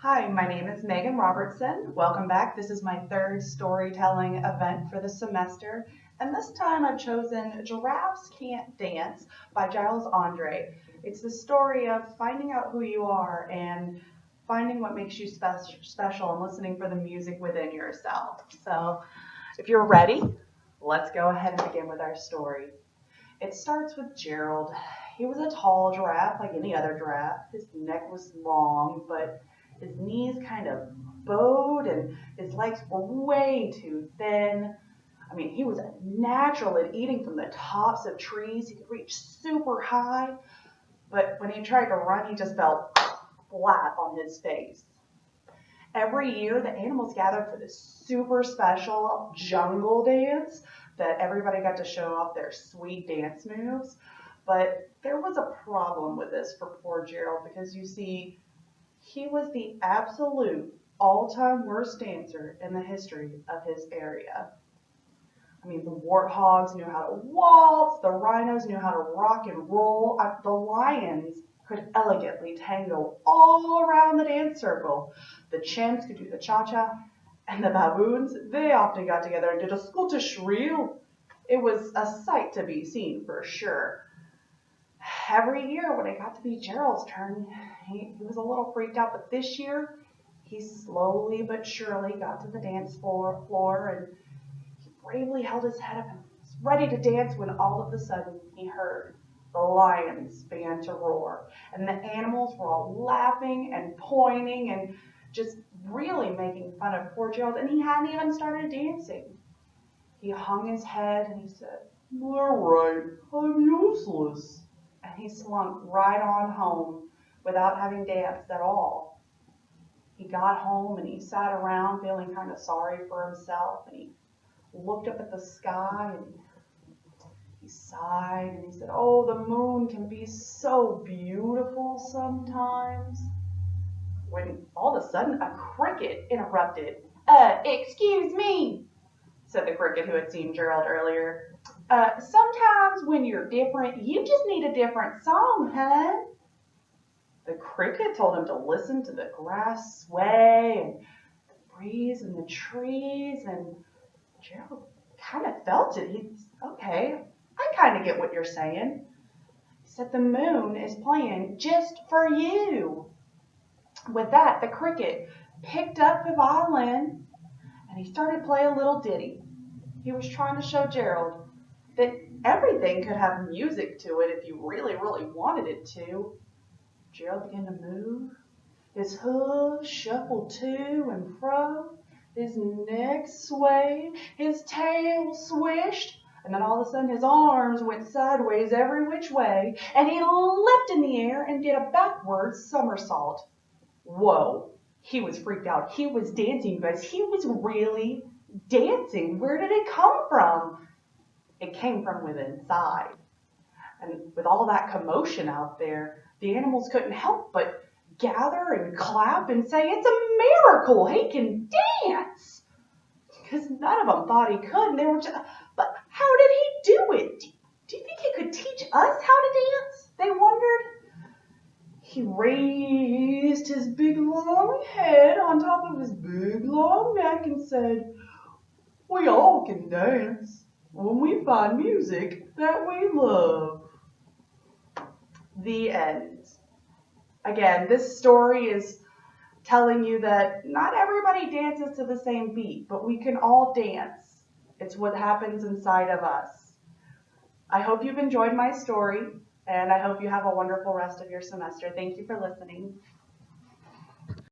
Hi, my name is Megan Robertson. Welcome back. This is my third storytelling event for the semester, and this time I've chosen Giraffes Can't Dance by Giles Andre. It's the story of finding out who you are and finding what makes you special and listening for the music within yourself. So, if you're ready, let's go ahead and begin with our story. It starts with Gerald. He was a tall giraffe like any other giraffe. His neck was long, but his knees kind of bowed and his legs were way too thin. I mean, he was a natural at eating from the tops of trees. He could reach super high, but when he tried to run, he just fell flat on his face. Every year, the animals gathered for this super special jungle dance that everybody got to show off their sweet dance moves. But there was a problem with this for poor Gerald because you see, he was the absolute all-time worst dancer in the history of his area. I mean, the warthogs knew how to waltz, the rhinos knew how to rock and roll, the lions could elegantly tango all around the dance circle. The chimps could do the cha-cha, and the baboons, they often got together and did a Scottish reel. It was a sight to be seen for sure. Every year when it got to be Gerald's turn, he was a little freaked out, but this year he slowly but surely got to the dance floor and he bravely held his head up and was ready to dance when all of a sudden he heard the lions began to roar and the animals were all laughing and pointing and just really making fun of poor Gerald, and he hadn't even started dancing. He hung his head and he said, "All right, I'm useless." And he slunk right on home without having danced at all. He got home and he sat around feeling kind of sorry for himself, and he looked up at the sky and he sighed and he said, "Oh, the moon can be so beautiful sometimes." When all of a sudden a cricket interrupted. Excuse me," said the cricket who had seen Gerald earlier. Sometimes when you're different, you just need a different song, huh?" The cricket told him to listen to the grass sway and the breeze in the trees, and Gerald kind of felt it. Okay, I kind of get what you're saying. He said, "The moon is playing just for you." With that, the cricket picked up the violin and he started playing a little ditty. He was trying to show Gerald that everything could have music to it if you really, really wanted it to. Gerald began to move. His hooves shuffled to and fro. His neck swayed. His tail swished. And then all of a sudden his arms went sideways every which way. And he leapt in the air and did a backwards somersault. Whoa, he was freaked out. He was dancing, guys. He was really dancing. Where did it come from? It came from within inside. And with all that commotion out there, the animals couldn't help but gather and clap and say, "It's a miracle. He can dance." Because none of them thought he could. And they were just, "But how did he do it? Do you think he could teach us how to dance?" They wondered. He raised his big long head on top of his big long neck and said, "We all can dance when we find music that we love." The end. Again, this story is telling you that not everybody dances to the same beat, but we can all dance. It's what happens inside of us. I hope you've enjoyed my story, and I hope you have a wonderful rest of your semester. Thank you for listening.